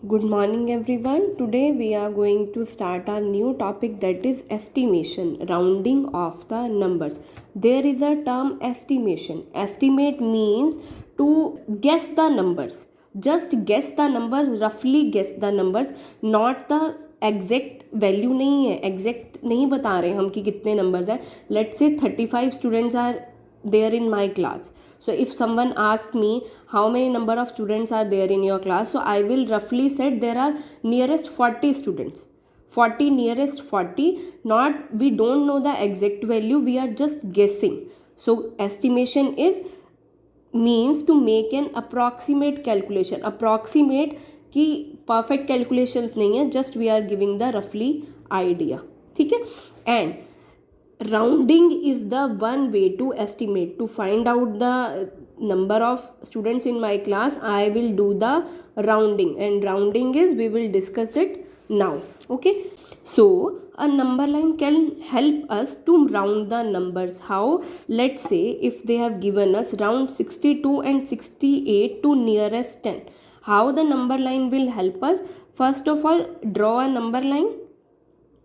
Good morning, everyone. Today we are going to start our new topic, that is estimation, rounding of the numbers. There is a term estimation. Estimate means to guess the numbers. Just guess the numbers, roughly guess the numbers, not the exact value नहीं है, exact नहीं बता रहे हम कि कितने numbers हैं. Let's say 35 students are there in my class. So if someone asks me how many number of students are there in your class, so I will roughly said there are nearest 40 students. 40, nearest 40, not, we don't know the exact value, we are just guessing. So estimation is means to make an approximate calculation. Approximate कि perfect calculations नहीं है, just we are giving the roughly idea. ठीक है. And rounding is the one way to estimate, to find out the number of students in my class. I will do the rounding, and rounding is, we will discuss it now. Okay, so a number line can help us to round the numbers. How? Let's say if they have given us round 62 and 68 to nearest 10. How the number line will help us? First of all, draw a number line.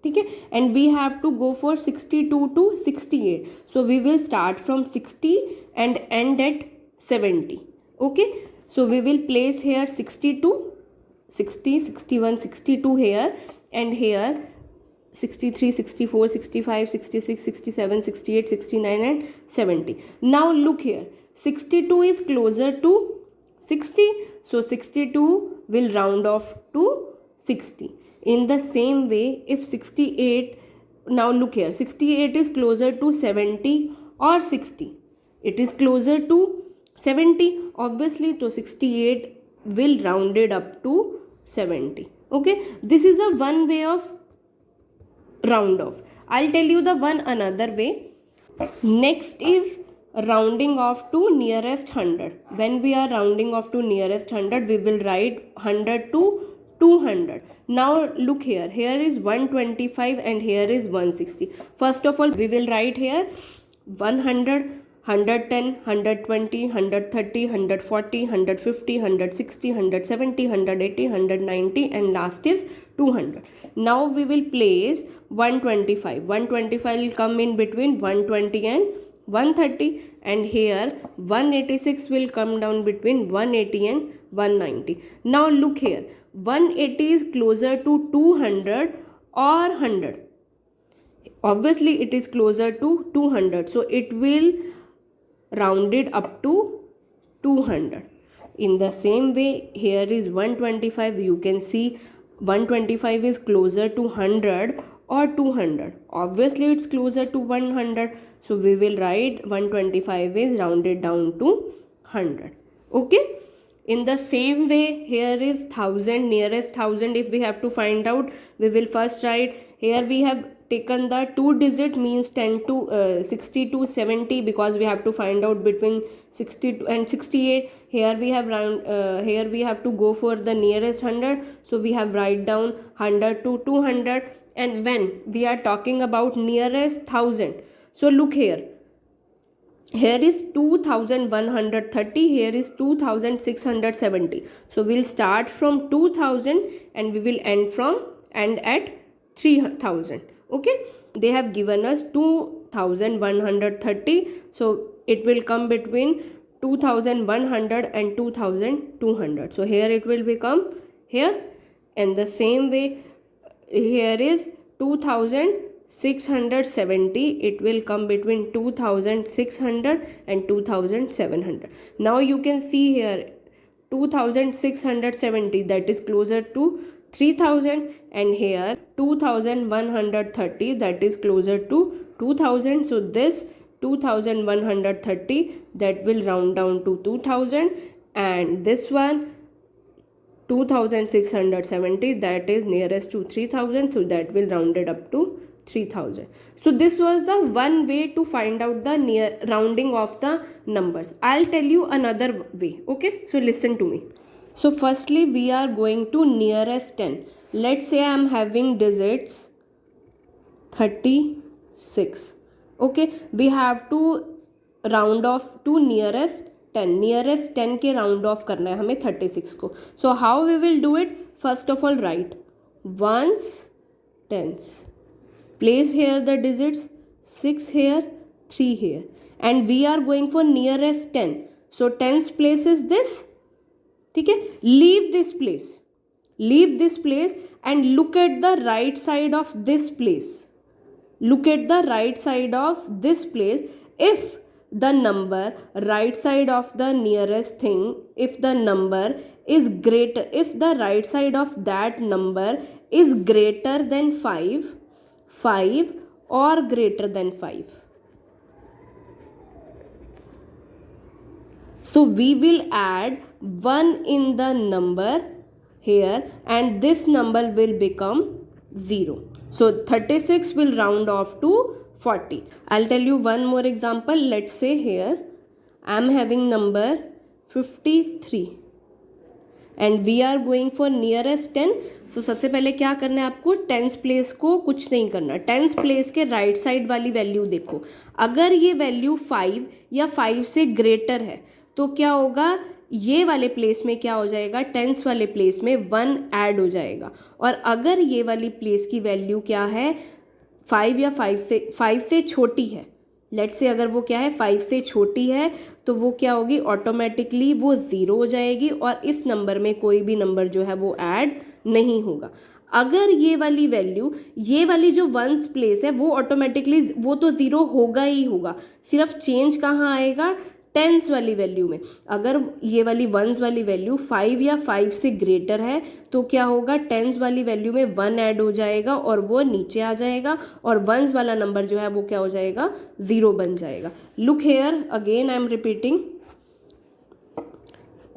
ठीक है, and we have to go for 62 to 68. So we will start from 60 and and at 70. Okay, so we will place here 62, 60, 61, 62 here, and here 63, 64, 65, 66, 67, 68, 69 and 70. Now look here, 62 is closer to 60, so 62 will round off to 60. In the same way, if 68, now look here, 68 is closer to 70 or 60. It is closer to 70, obviously, so 68 will round it up to 70. Okay, this is a one way of round off. I'll tell you the one another way. Next is rounding off to nearest 100. When we are rounding off to nearest 100, we will write 100 to 200. Now look here, here is 125 and here is 160. First of all, we will write here 100, 110, 120, 130, 140, 150, 160, 170, 180, 190, and last is 200. Now we will place 125. 125 will come in between 120 and 130, and here 186 will come down between 180 and 190. Now look here, 180 is closer to 200 or 100. Obviously it is closer to 200, so it will round it up to 200. In the same way, here is 125. You can see 125 is closer to 100 or 200. Obviously it's closer to 100, so we will write 125 is rounded down to 100. Okay, in the same way, here is 1000, nearest 1000. If we have to find out, we will first write, here we have taken the 2 digit, means 10 to 60 to 70, because we have to find out between 60 and 68. Here we have here we have to go for the nearest 100, so we have write down 100 to 200. And when we are talking about nearest 1000, so look here, here is 2130, here is 2670. So we'll start from 2000 and we will end at 3000. Okay, they have given us 2130, so it will come between 2100 and 2200. So here it will become here, and the same way here is 2670, it will come between 2600 and 2700. Now you can see here 2670, that is closer to 3000, and here 2130, that is closer to 2000. So this 2130, that will round down to 2000, and this one 2670, that is nearest to 3000, so that will round it up to 3000. So this was the one way to find out the near rounding of the numbers. I'll tell you another way. Okay, so listen to me. So firstly, we are going to nearest 10. Let's say I am having digits 36. Okay, we have to round off to nearest 10. Nearest 10 के round off करना है हमें 36 को. So how we will do it? first of all write ones, tens. Place here the digits 6 here, 3 here, and we are going for nearest 10. So tens place is this. ठीक है, leave this place and look at the right side of this place. Look at the right side of this place. If the number right side of the nearest thing, if the number is greater, if the right side of that number is greater than 5 or greater than 5, so we will add 1 in the number here and this number will become 0. So 36 will round off to 40. I'll tell you one more example. Let's say here I am having number 53 and we are going for nearest 10. So सबसे पहले क्या करना है आपको, tens place को कुछ नहीं करना, टेंस प्लेस के राइट साइड वाली वैल्यू देखो. अगर ये वैल्यू 5 या 5 से ग्रेटर है तो क्या होगा, ये वाले प्लेस में क्या हो जाएगा, टेंस वाले प्लेस में 1 ऐड हो जाएगा. और अगर ये वाली प्लेस की वैल्यू क्या है, 5 या 5 से छोटी है, लेट्स से अगर वो क्या है 5 से छोटी है, तो वो क्या होगी, ऑटोमेटिकली वो 0 हो जाएगी और इस नंबर में कोई भी नंबर जो है वो ऐड नहीं होगा. अगर ये वाली वैल्यू, ये वाली जो वंस प्लेस है वो ऑटोमेटिकली वो तो 0 होगा ही होगा, सिर्फ चेंज कहाँ आएगा, टेंस वाली वैल्यू में. अगर ये वाली वंस वाली वैल्यू 5 या 5 से ग्रेटर है तो क्या होगा, टेंस वाली वैल्यू में 1 ऐड हो जाएगा और वो नीचे आ जाएगा और वंस वाला नंबर जो है वो क्या हो जाएगा, 0 बन जाएगा. Look here again, I am repeating,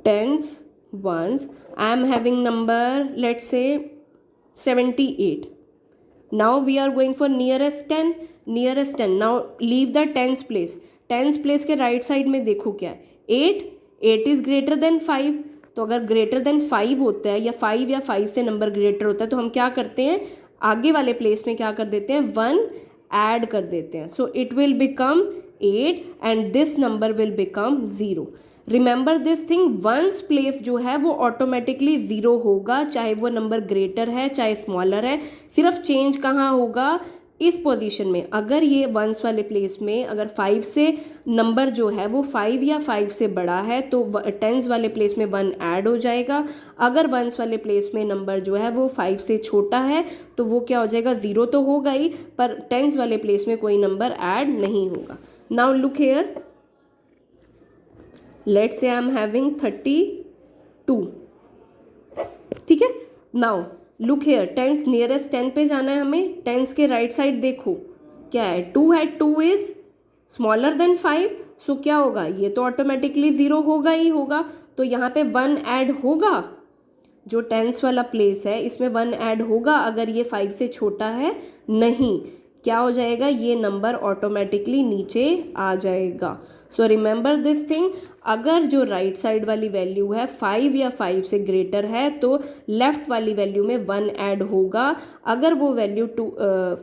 tens ones, I am having number let's say 78. Now we are going for nearest 10. Now leave the tens place. Tens place के राइट साइड में देखो क्या है, 8 इज़ ग्रेटर देन 5. तो अगर greater than 5 होता है या 5 या 5 से नंबर ग्रेटर होता है तो हम क्या करते हैं, आगे वाले प्लेस में क्या कर देते हैं, 1 ऐड कर देते हैं. सो it will become 8 and this number will become 0. Remember this thing, ones place जो है वो ऑटोमेटिकली 0 होगा, चाहे वो नंबर ग्रेटर है चाहे स्मॉलर है, सिर्फ चेंज कहाँ होगा, इस पोजीशन में. अगर ये वंस वाले प्लेस में अगर 5 से नंबर जो है वो 5 या 5 से बड़ा है तो टेंस वाले प्लेस में 1 ऐड हो जाएगा. अगर वंस वाले प्लेस में नंबर जो है वो 5 से छोटा है तो वो क्या हो जाएगा, 0 तो होगा ही पर टेंस वाले प्लेस में कोई नंबर ऐड नहीं होगा. Now look hair, let's say I am having 32. ठीक है, now look here, tens nearest 10 पे जाना है हमें. टेंस के राइट साइड देखो क्या है, 2 है, 2 इज स्मॉलर देन 5. सो क्या होगा, ये तो ऑटोमेटिकली 0 होगा ही होगा, तो यहाँ पे 1 ऐड होगा. जो टेंस वाला प्लेस है इसमें 1 ऐड होगा. अगर ये 5 से छोटा है, नहीं, क्या हो जाएगा, ये नंबर ऑटोमेटिकली नीचे आ जाएगा. सो रिमेंबर दिस थिंग, अगर जो राइट साइड वाली वैल्यू है 5 या 5 से ग्रेटर है तो लेफ्ट वाली वैल्यू में 1 ऐड होगा. अगर वो वैल्यू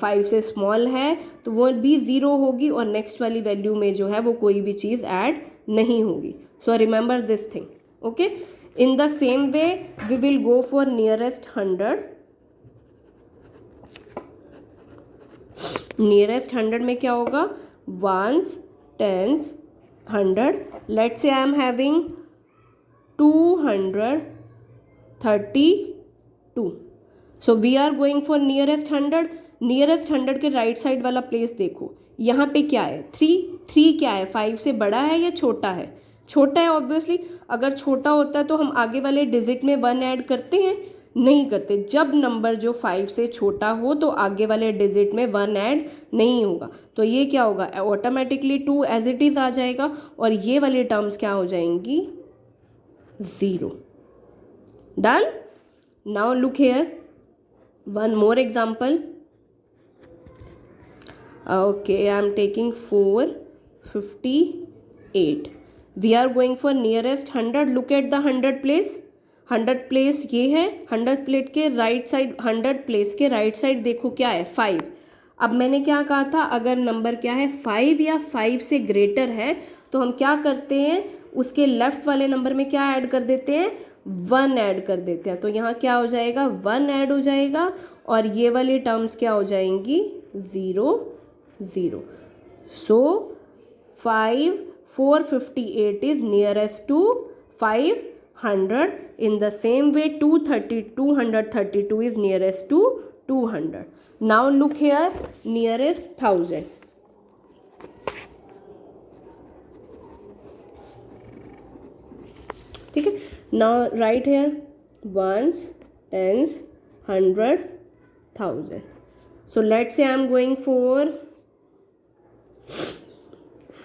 5 से स्मॉल है तो वो भी 0 होगी और नेक्स्ट वाली वैल्यू में जो है वो कोई भी चीज़ ऐड नहीं होगी. So remember this thing. Okay, in the same way we will go for nearest 100. Nearest 100 में क्या होगा, ones, tens, 100. Let's say I am having 232. So we are going for nearest 100. Nearest 100 के राइट साइड वाला place देखो, यहाँ पे क्या है, 3 क्या है, 5 से बड़ा है या छोटा है, छोटा है ऑब्वियसली. अगर छोटा होता है तो हम आगे वाले डिजिट में 1 ऐड करते हैं, नहीं करते. जब नंबर जो 5 से छोटा हो तो आगे वाले डिजिट में 1 ऐड नहीं होगा. तो ये क्या होगा, ऑटोमेटिकली 2 एज इट इज़ आ जाएगा और ये वाली टर्म्स क्या हो जाएंगी, 0. Done. Now look here, one more example. Okay, I am taking 458. We are going for nearest 100. Look at the 100 place. 100 place ये है, 100 प्लेट के राइट साइड, 100 प्लेस के राइट साइड देखो क्या है, 5. अब मैंने क्या कहा था, अगर नंबर क्या है 5 या 5 से ग्रेटर है तो हम क्या करते हैं, उसके लेफ्ट वाले नंबर में क्या ऐड कर देते हैं, 1 ऐड कर देते हैं, तो यहाँ क्या हो जाएगा, 1 ऐड हो जाएगा और ये वाली टर्म्स क्या हो जाएंगी, 0 0. So 458 is nearest to 500. In the same way 232 is nearest to 200. Now look here, nearest 1000. ठीक है. Now write here ones, tens, 100, 1000. So let's say I am going for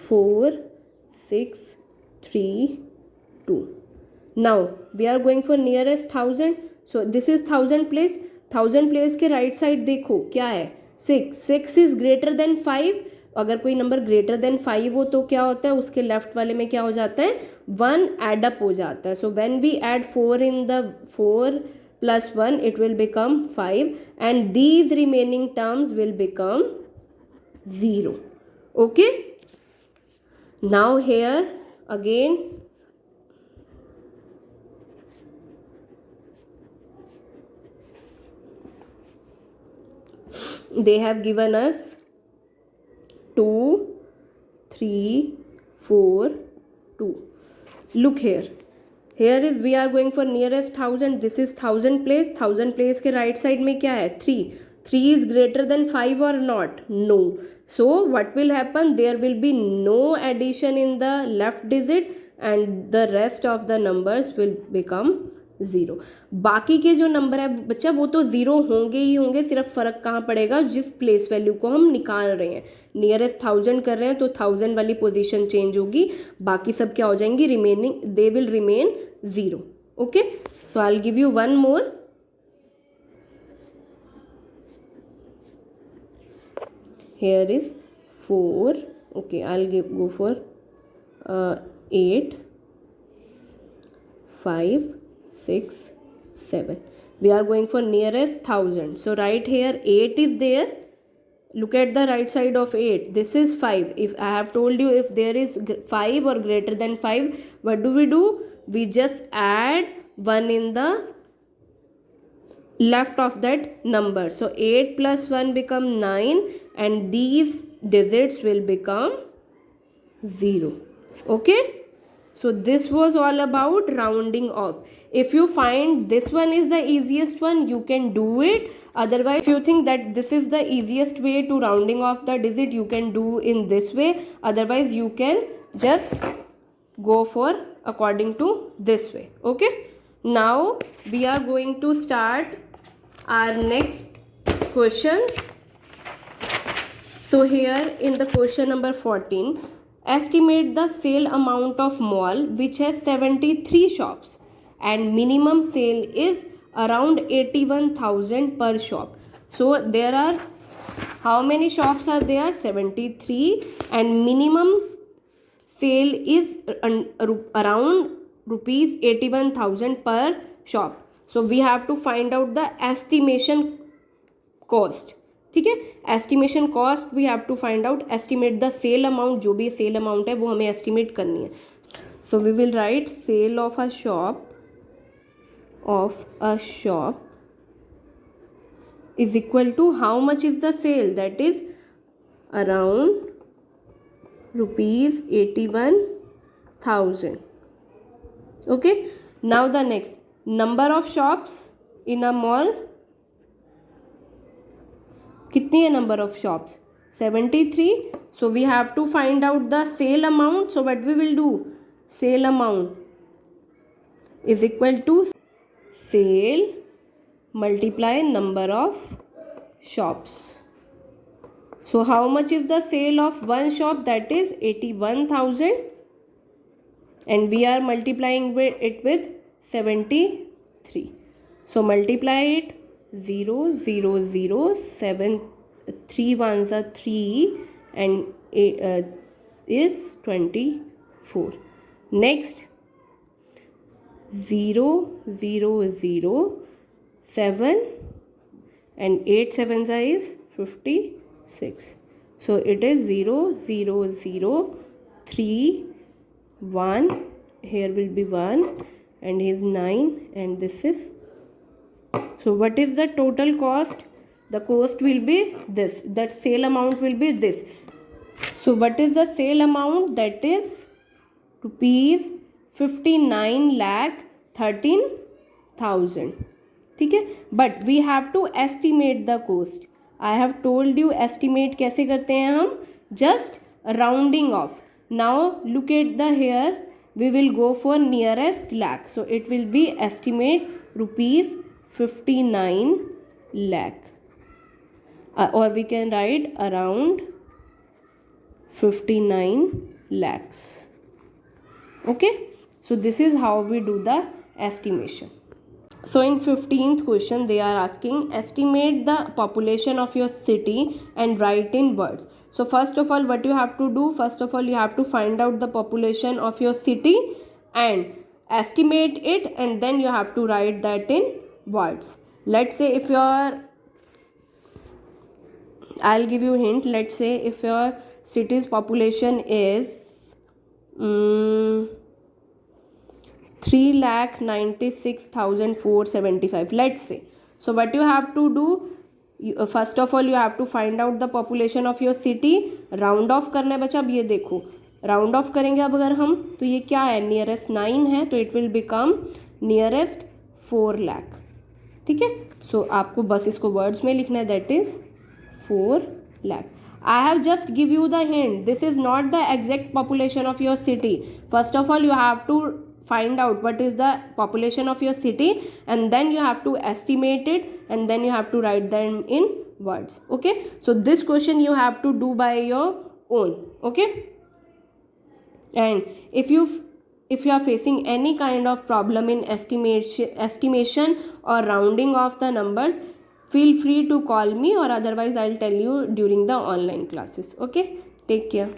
4 6 3 2. Now we are going for nearest 1000. So this is 1000 place. 1000 place के right side देखो क्या है, 6. 6 is greater than 5. अगर कोई number greater than 5 हो तो क्या होता है, उसके लेफ्ट वाले में क्या हो जाता है, 1 एड अप हो जाता है. So when we add 4 in the 4 plus 1 it will become 5 and these remaining terms will become 0. Okay, now here again they have given us 2 3 4 2. Look here, here is we are going for nearest 1000. this is 1000 place. 1000 place के right side में क्या है, 3. 3 is greater than 5 or not, no. So what will happen, there will be no addition in the left digit and the rest of the numbers will become 0. बाकी के जो number है बच्चा वो तो 0 होंगे ही होंगे, सिर्फ फ़र्क कहाँ पड़ेगा, जिस प्लेस वैल्यू को हम निकाल रहे हैं. नियरेस्ट 1000 कर रहे हैं तो 1000 वाली पोजीशन चेंज होगी, बाकी सब क्या हो जाएंगी, remaining they will remain 0. Okay, so I will give you one more. Here is 4. Okay, I'll go for 8 5 6 7. We are going for nearest 1000. So right here 8 is there. Look at the right side of 8. This is 5. If I have told you, if there is 5 or greater than 5, what do? We just add 1 in the left of that number. So 8 plus 1 become 9 and these digits will become 0. Okay, so this was all about rounding off. If you find this one is the easiest one, you can do it. Otherwise, if you think that this is the easiest way to rounding off the digit, you can do in this way. Otherwise, you can just go for according to this way. Okay, now we are going to start our next questions. So here in the question number 14, estimate the sale amount of mall which has 73 shops and minimum sale is around 81,000 per shop. So there are, how many shops are there? 73 and minimum sale is around rupees 81,000 per shop. So we have to find out the estimation cost. ठीक है, estimation cost we have to find out. Estimate the sale amount, जो भी cell amount है वो हमें estimate करनी है. So we will write sale of a shop is equal to how much is the sale, that is around rupees 81,000. Okay, now the next, number of shops in a mall. कितनी है number of shops? 73. So we have to find out the sale amount. So what we will do, sale amount is equal to sale multiply number of shops. So how much is the cell of one shop, that is 81,000 and we are multiplying it with 73. So multiply it, 0 0 0 7 3 ones are 3 and is 24. Next 0 0 0 7 and 8 sevens is 56. So it is 0 0 0 3 1, here will be 1 and is 9 and this is. So what is the total cost? The cost will be this. That sale amount will be this. So what is the sale amount? That is rupees 59,13,000. ठीक है, but we have to estimate the cost. I have told you estimate कैसे करते हैं हम, just rounding off. Now look at the here, we will go for nearest lakh. So it will be estimate rupees 59 lakh, or we can write around 59 lakhs. Okay, so this is how we do the estimation. So in 15th question they are asking estimate the population of your city and write in words. So first of all what you have to do, first of all you have to find out the population of your city and estimate it, and then you have to write that in words. Let's say if your, I'll give you a hint. Let's say if your city's population is 3,96,475, let's say. So what you have to do, first of all you have to find out the population of your city. Round off करना है बच्चा. अब ये देखो round of करेंगे अब अगर हम, तो ये क्या है, नियरेस्ट 9 है, तो it will become nearest 4 lakh. ठीक है, सो आपको बस इसको वर्ड्स में लिखना है, that is 4 lakh. I have just give you the hint. This is not the exact population of your city. First of all, you have to find out what is the population of your city, and then you have to estimate it, and then you have to write them in words. Okay. So this question you have to do by your own. Okay. And if you are facing any kind of problem in estimation or rounding of the numbers, feel free to call me, or otherwise I'll tell you during the online classes. Okay, take care.